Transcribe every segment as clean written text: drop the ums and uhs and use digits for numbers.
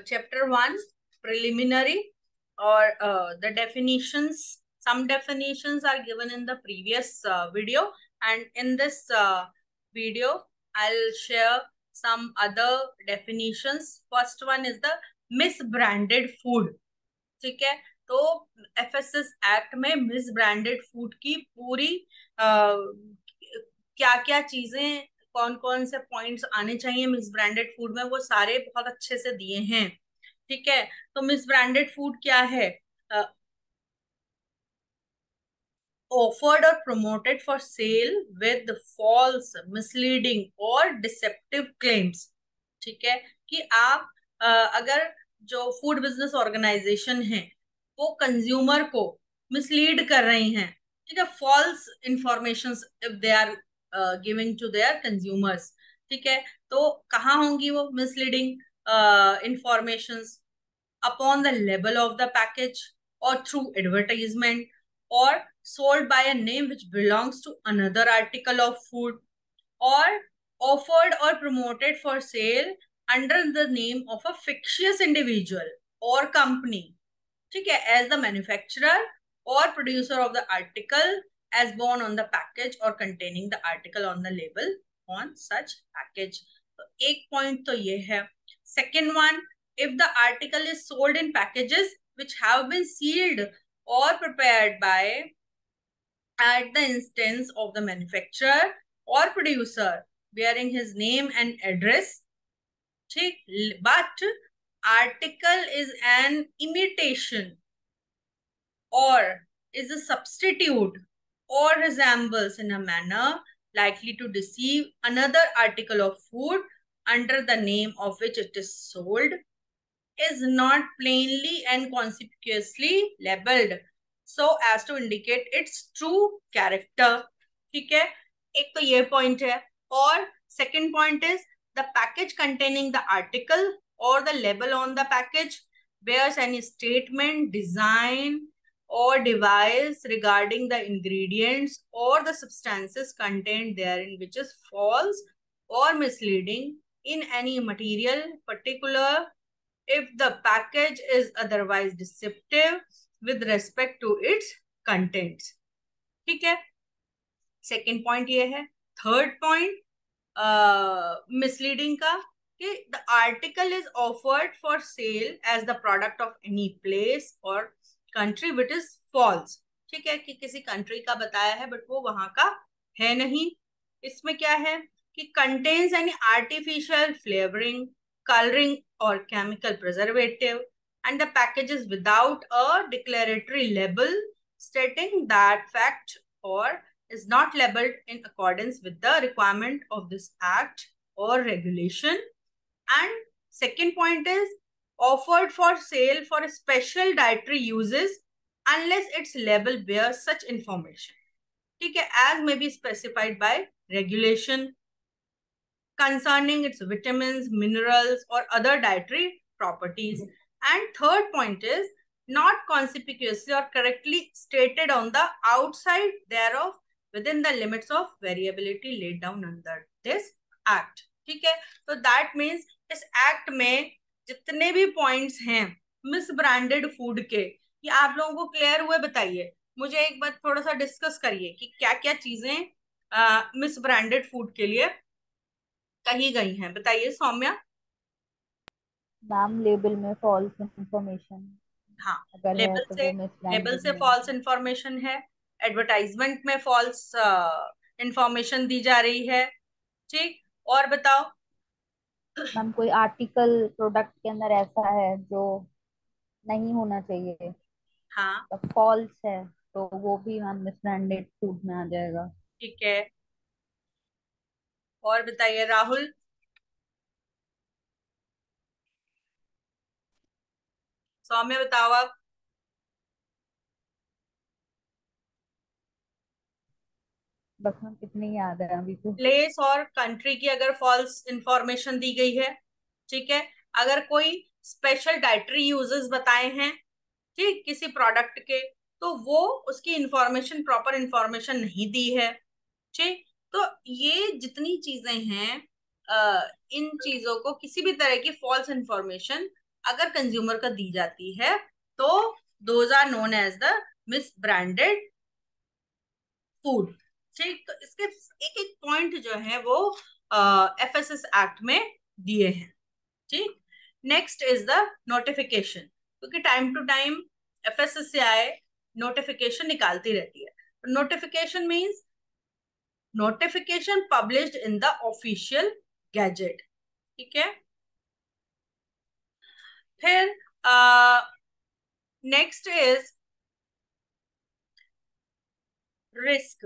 chapter 1 preliminary, or the definitions. Some definitions are given in the previous video, and in this video I'll share some other definitions. First one is the misbranded food. ठीक है, तो FSS act में misbranded food की पूरी क्या क्या चीजें, कौन कौन से पॉइंट्स आने चाहिए मिसब्रांडेड फूड में, वो सारे बहुत अच्छे से दिए हैं। ठीक है, तो मिसब्रांडेड फूड क्या है? ऑफर्ड और promoted for sale with false, misleading और deceptive claims। ठीक है, कि आप अगर जो फूड बिजनेस ऑर्गेनाइजेशन है वो कंज्यूमर को मिसलीड कर रही हैं, ठीक है, false information if they are giving to their consumers. ठीक है, तो कहाँ होंगी वो misleading informations? upon the label of the package, or through advertisement, or sold by a name which belongs to another article of food, or offered or promoted for sale under the name of a fictitious individual or company, ठीक है, as the manufacturer or producer of the article as born on the package or containing the article on the label on such package। तो एक point तो ये है। Second one, if the article is sold in packages which have been sealed or prepared by at the instance of the manufacturer or producer bearing his name and address, ठीक, but article is an imitation or is a substitute or resembles in a manner likely to deceive another article of food under the name of which it is sold, is not plainly and conspicuously labeled so as to indicate its true character। ठीक है, एक तो ये point है। और second point is the package containing the article or the label on the package bears any statement, design or device regarding the ingredients or the substances contained therein which is false or misleading in any material particular if the package is otherwise deceptive with respect to its contents। ठीक है, second point ये है। Third point misleading का, कि the article is offered for sale as the product of any place और country which is false. ठीक है, कि किसी कंट्री का बताया है बट वो वहां का है नहीं। इसमें क्या है कि contains any artificial flavouring, coloring or chemical preservative, and the package is without a declaratory label stating that fact or is not labeled in accordance with the requirement of this act or regulation। And second point is offered for sale for special dietary uses unless its label bears such information, ठीक है, as may be specified by regulation concerning its vitamins, minerals, or other dietary properties। And third point is not conspicuously or correctly stated on the outside thereof within the limits of variability laid down under this act। ठीक है, तो that means इस act में जितने भी points हैं misbranded food के, ये आप लोगों को क्लियर हुए? बताइए मुझे, एक बार थोड़ा सा डिस्कस करिए कि क्या क्या चीजें मिसब्रांडेड फूड के लिए कही गई हैं। बताइए सौम्या। मैम लेबल में फॉल्स इंफॉर्मेशन हाँ, अगर है लेबल तो से वो लेबल मिसब्रांडिंग से है। फॉल्स इंफॉर्मेशन है, एडवर्टाइजमेंट में फॉल्स इंफॉर्मेशन दी जा रही है। ठीक, और बताओ। मैम कोई आर्टिकल प्रोडक्ट के अंदर ऐसा है जो नहीं होना चाहिए, हाँ, तो फॉल्स है, तो वो भी मैम मिसब्रांडेड फूड में आ जाएगा। ठीक है, और बताइए राहुल। सौम्य बताओ आप। बस मैम इतने ही याद है अभी तो। प्लेस और कंट्री की अगर फॉल्स इंफॉर्मेशन दी गई है, ठीक है, अगर कोई स्पेशल डाइटरी यूजेस बताए हैं, ठीक, किसी प्रोडक्ट के, तो वो उसकी इंफॉर्मेशन, प्रॉपर इंफॉर्मेशन नहीं दी है। ठीक, तो ये जितनी चीजें हैं इन चीजों को किसी भी तरह की फॉल्स इंफॉर्मेशन अगर कंज्यूमर को दी जाती है तो those are known as the misbranded food. ठीक, तो इसके एक एक पॉइंट जो है वो एफएसएस एक्ट में दिए हैं। ठीक, नेक्स्ट इज द नोटिफिकेशन, क्योंकि time to time FSSAI notification निकालती रहती है। Notification means notification published in the official gazette. ठीक है, फिर नेक्स्ट इज रिस्क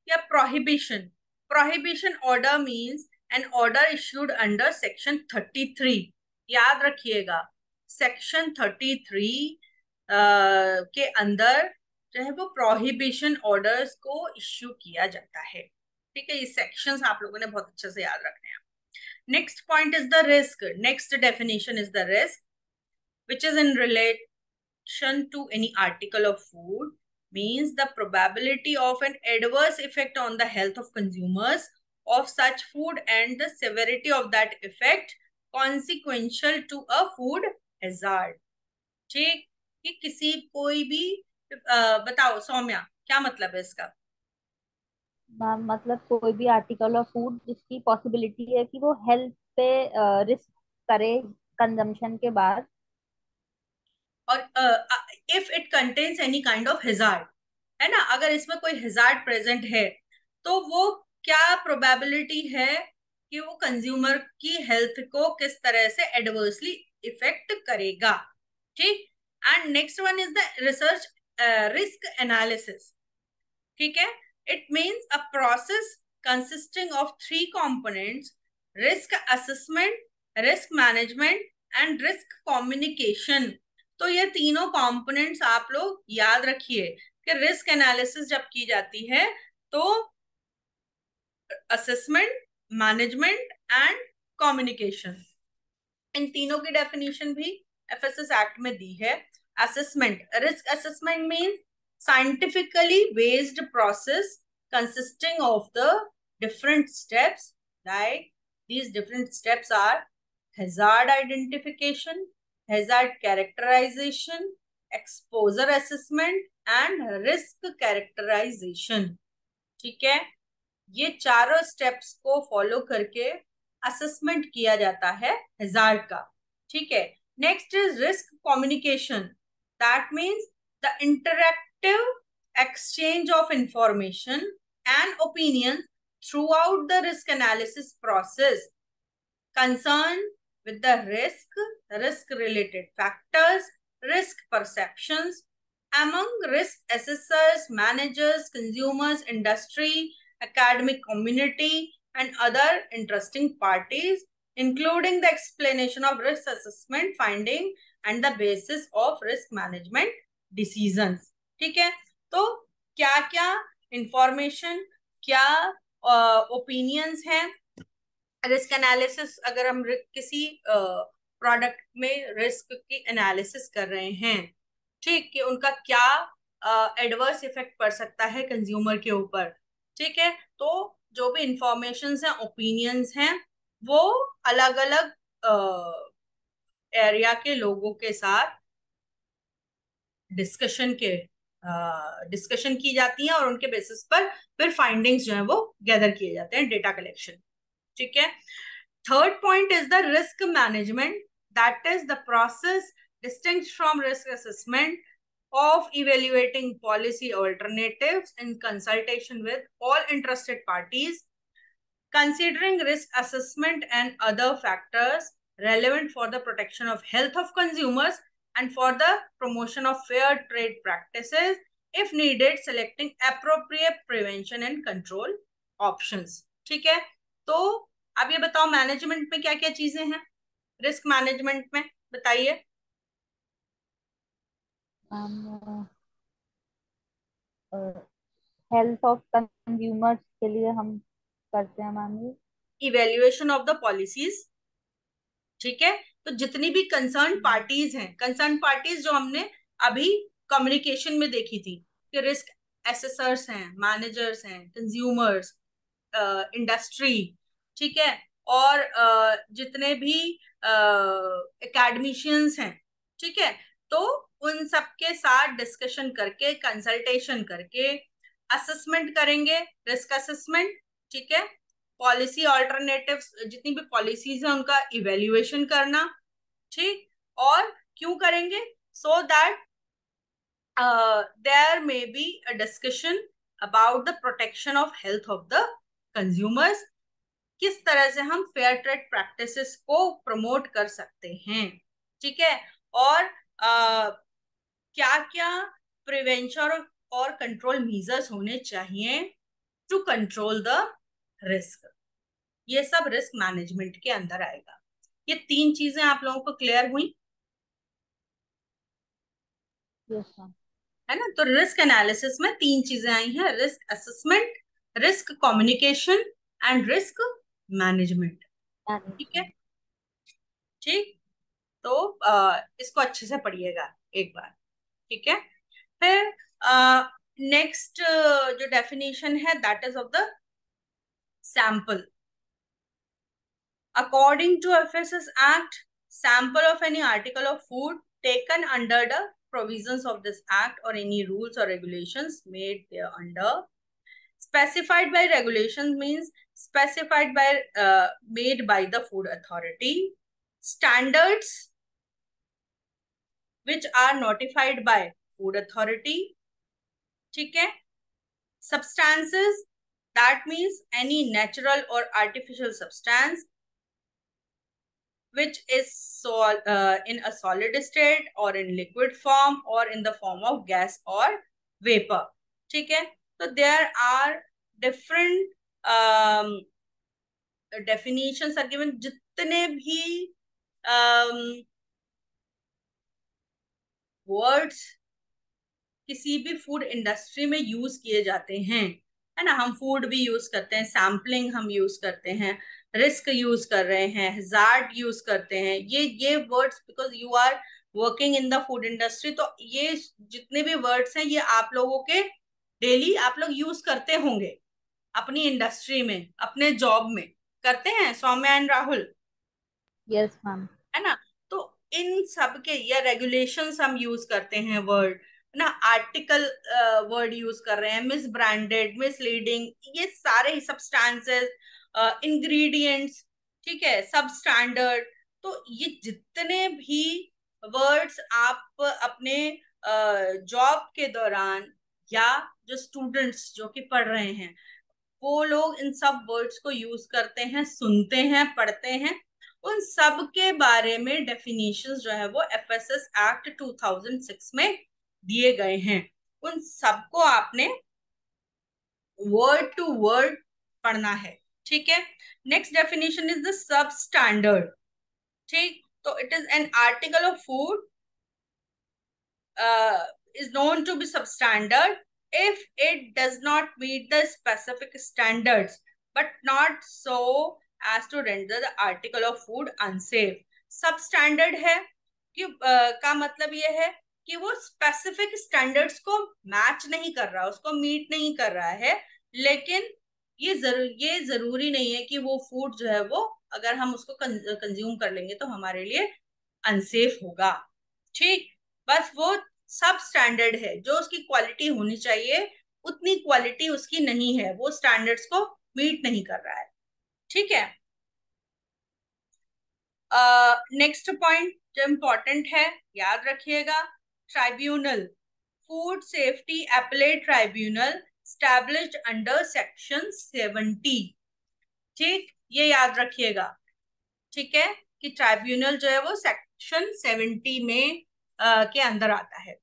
या prohibition. Prohibition order means an order issued under section 33। याद रखिएगा, सेक्शन 33 के अंदर जो है वो प्रोहिबिशन ऑर्डर्स को इश्यू किया जाता है। ठीक है, ये सेक्शंस आप लोगों ने बहुत अच्छे से याद रखने हैं। Next point is the risk. Next definition is the risk which is in relation to any article of food, means the probability of an adverse effect on the health of consumers of such food and the severity of that effect consequential to a food hazard। ठीक, कि किसी कोई भी बताओ सौम्या, क्या मतलब है इसका? मतलब कोई भी आर्टिकल ऑफ फूड जिसकी पॉसिबिलिटी है कि वो हेल्थ पे रिस्क करे कंजम्पशन के बाद। और if it contains any kind of hazard, है ना, अगर इसमें कोई हिजार्ड प्रेजेंट है तो वो क्या प्रोबेबिलिटी है कि वो कंज्यूमर की हेल्थ को किस तरह से एडवर्सली इफेक्ट करेगा। ठीक, and next one is the research risk analysis. ठीक है, it means a process consisting of three components: risk assessment, risk management and risk communication. तो ये तीनों कंपोनेंट्स आप लोग याद रखिए कि रिस्क एनालिसिस जब की जाती है तो असेसमेंट, मैनेजमेंट एंड कम्युनिकेशन, इन तीनों की डेफिनेशन भी एफएसएस एक्ट में दी है। Assessment, risk assessment means scientifically based process consisting of the different steps, like these different steps are hazard identification, hazard characterization, exposure assessment and risk characterization। ठीक है, ये चारों steps को फॉलो करके assessment किया जाता है हैजार्ड का। ठीक है, next is risk communication. That means the interactive exchange of information and opinions throughout the risk analysis process concerned with the risk related factors, risk perceptions among risk assessors, managers, consumers, industry, academic community, and other interesting parties, including the explanation of risk assessment finding and the basis of risk management decisions। ठीक है, तो क्या क्या information, क्या opinions हैं, risk analysis, अगर हम किसी प्रोडक्ट में रिस्क की एनालिसिस कर रहे हैं, ठीक, कि उनका क्या एडवर्स इफेक्ट पड़ सकता है कंज्यूमर के ऊपर। ठीक है, तो जो भी इंफॉर्मेशन हैं, ओपिनियंस हैं, वो अलग अलग एरिया के लोगों के साथ डिस्कशन के डिस्कशन की जाती हैं और उनके बेसिस पर फिर फाइंडिंग्स जो है वो गैदर किए जाते हैं, डेटा कलेक्शन। ठीक है, third point is the risk management, that is the process distinct from risk assessment of evaluating policy alternatives in consultation with all interested parties, considering risk assessment and other factors relevant for the protection of health of consumers and for the promotion of fair trade practices, if needed selecting appropriate prevention and control options। ठीक है, तो अब ये बताओ management में क्या क्या चीजें हैं, रिस्क मैनेजमेंट में बताइए। हेल्थ ऑफ कंज्यूमर्स के लिए हम करते हैं मैम ये। Evaluation of the policies. ठीक है, तो जितनी भी कंसर्न पार्टीज हैं, कंसर्न पार्टीज जो हमने अभी कम्युनिकेशन में देखी थी कि रिस्क एसेसर्स हैं, मैनेजर्स हैं, कंज्यूमर्स, इंडस्ट्री, ठीक है, और जितने भी एकेडमिशियंस हैं, ठीक है, तो उन सबके साथ डिस्कशन करके, कंसल्टेशन करके असेसमेंट करेंगे, रिस्क असेसमेंट, ठीक है, पॉलिसी ऑल्टरनेटिव्स, जितनी भी पॉलिसीज है उनका इवेल्युएशन करना, ठीक, और क्यों करेंगे? So that there may be a discussion about the protection of health of the consumers, किस तरह से हम फेयर ट्रेड प्रैक्टिसेस को प्रमोट कर सकते हैं, ठीक है, और क्या क्या प्रिवेंशन और कंट्रोल मेजर्स होने चाहिए टू कंट्रोल द रिस्क। ये सब रिस्क मैनेजमेंट के अंदर आएगा। ये तीन चीजें आप लोगों को क्लियर हुई यस मैम। है ना? तो रिस्क एनालिसिस में तीन चीजें आई हैं, risk assessment, risk communication and risk management, ठीक है, ठीक। तो इसको अच्छे से पढ़िएगा एक बार, ठीक है। फिर नेक्स्ट जो डेफिनेशन है that is of the sample. According to FSS Act, sample of any article of food taken under the provisions of this act or any rules or regulations made there under, specified by regulations means specified by made by the food authority, standards which are notified by food authority, ठीक है, substances that means any natural or artificial substance which is in a solid state or in liquid form or in the form of gas or vapor, ठीक है। तो there are different definitions are given, जितने भी words किसी भी food industry में use किए जाते हैं, है ना, हम फूड भी यूज करते हैं, सैम्पलिंग हम यूज करते हैं, रिस्क यूज कर रहे हैं, हैजार्ड यूज करते हैं, ये words because you are working in the food industry, तो ये जितने भी वर्ड्स हैं ये आप लोगों के डेली आप लोग यूज करते होंगे अपनी इंडस्ट्री में, अपने जॉब में करते हैं, Saumya and Rahul, yes ma'am. है ना? तो इन सब के या रेगुलेशंस हम यूज करते हैं वर्ड, है ना, आर्टिकल वर्ड यूज कर रहे हैं, मिस ब्रांडेड, मिसलीडिंग, ये सारे ही सब्सटेंसेस, इंग्रेडिएंट्स, ठीक है, सब स्टैंडर्ड, तो ये जितने भी वर्ड्स आप अपने जॉब के दौरान या जो स्टूडेंट्स जो कि पढ़ रहे हैं वो लोग इन सब वर्ड्स को यूज करते हैं, सुनते हैं, पढ़ते हैं, उन सब के बारे में डेफिनेशंस जो है वो एफएसएस एक्ट 2006 में दिए गए हैं, उन सबको आपने वर्ड टू वर्ड पढ़ना है, ठीक है। Next definition is the sub standard, ठीक, तो it is an article of food is known to be substandard if it does not meet the specific standards but not so as to render the article of food unsafe। substandard है कि का मतलब ये है कि वो specific standards को match नहीं कर रहा, उसको मीट नहीं कर रहा है, लेकिन ये जरूरी नहीं है कि वो फूड जो है वो अगर हम उसको कंज्यूम कर लेंगे तो हमारे लिए अनसेफ होगा, ठीक, बस वो सब स्टैंडर्ड है, जो उसकी क्वालिटी होनी चाहिए उतनी क्वालिटी उसकी नहीं है, वो स्टैंडर्ड्स को मीट नहीं कर रहा है, ठीक है। नेक्स्ट पॉइंट जो इम्पोर्टेंट है याद रखिएगा, tribunal, food safety appellate tribunal established under section 70, ठीक, ये याद रखिएगा, ठीक है, कि ट्राइब्यूनल जो है वो सेक्शन 70 में के अंदर आता है,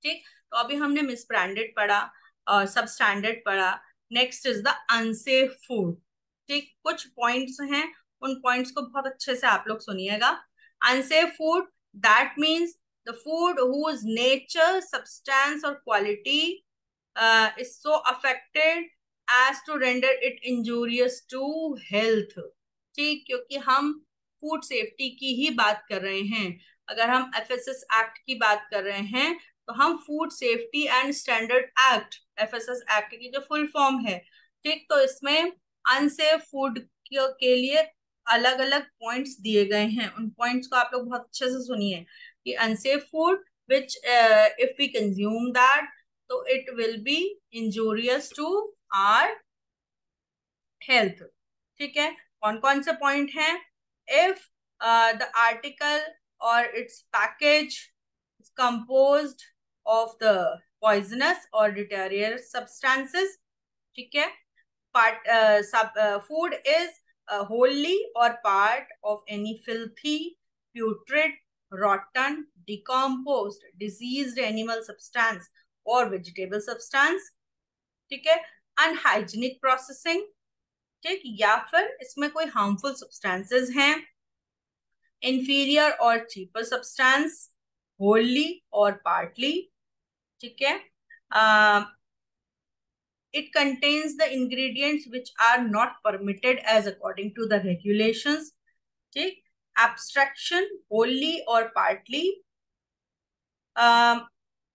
ठीक। तो अभी हमने मिस ब्रांडेड पढ़ा और सब स्टैंडर्ड पढ़ा, next is the unsafe food, ठीक, कुछ पॉइंट्स हैं, उन पॉइंट्स को बहुत अच्छे से आप लोग सुनिएगा। Unsafe food that means the food whose nature, substance और quality is so affected as to render it injurious to health, ठीक, क्योंकि हम फूड सेफ्टी की ही बात कर रहे हैं, अगर हम एफएसएस एक्ट की बात कर रहे हैं तो हम food safety and standard act, FSS act की जो फुल फॉर्म है, ठीक, तो इसमें अनसेफ फूड के लिए अलग अलग पॉइंट्स दिए गए हैं, उन पॉइंट्स को आप लोग बहुत अच्छे से सुनिए कि unsafe food which if we consume that तो it will be injurious to our health. ठीक है, कौन कौन से पॉइंट हैं? इफ द आर्टिकल और its package composed of the poisonous और डिटेरियस सब्सटेंसेस। ठीक है, part food is wholly or part of any filthy, putrid, rotten, decomposed, diseased animal substance or vegetable substance। ठीक है, अनहाइजीनिक प्रोसेसिंग। ठीक, या फिर इसमें कोई हार्मफुल सब्सटेंसेस हैं, इंफीरियर और चीपर सब्सटेंस, होली और पार्टली। ठीक है, it contains the ingredients which are not permitted as according to the regulations। ठीक, abstraction wholly or partly,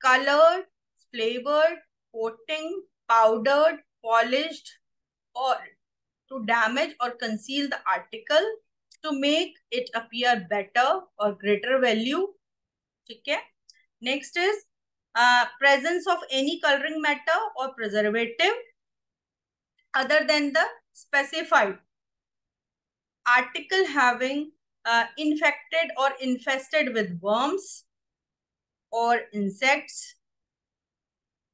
colored, flavored, coating, powdered, polished, or to damage or conceal the article to make it appear better or greater value। ठीक है, next is presence of any coloring matter or preservative other than the specified article having infected or infested with worms or insects,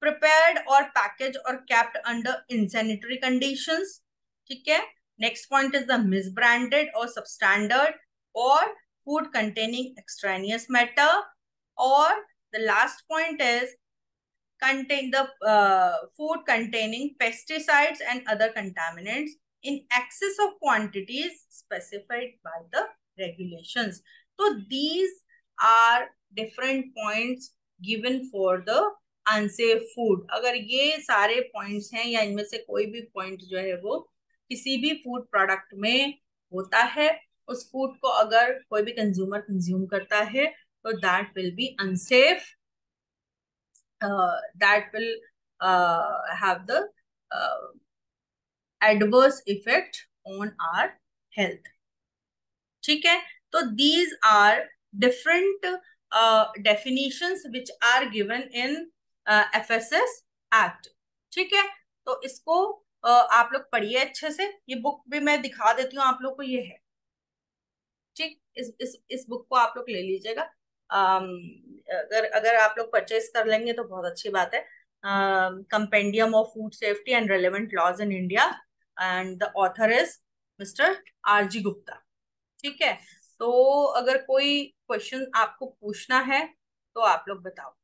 prepared or packaged or kept under insanitary conditions। ठीक है, next point is the misbranded or substandard or food containing extraneous matter, or the last point is contain the food containing pesticides and other contaminants in excess of quantities specified by the regulations। So these are different points given for the unsafe food. अगर ये सारे points हैं या इनमें से कोई भी point जो है वो किसी भी फूड प्रोडक्ट में होता है, उस फूड को अगर कोई भी कंज्यूमर कंज्यूम करता है तो that will be unsafe, that will have the uh, adverse effect on our health। ठीक है, तो these are different definitions which are given in FSS Act। ठीक है, तो इसको आप लोग पढ़िए अच्छे से। ये बुक भी मैं दिखा देती हूँ आप लोग को, ये है। ठीक, इस बुक को आप लोग ले लीजिएगा। अगर अगर आप लोग परचेस कर लेंगे तो बहुत अच्छी बात है। Compendium of food safety and relevant laws in India, and the author is mister RG Gupta. ठीक है, तो अगर कोई क्वेश्चन आपको पूछना है तो आप लोग बताओ।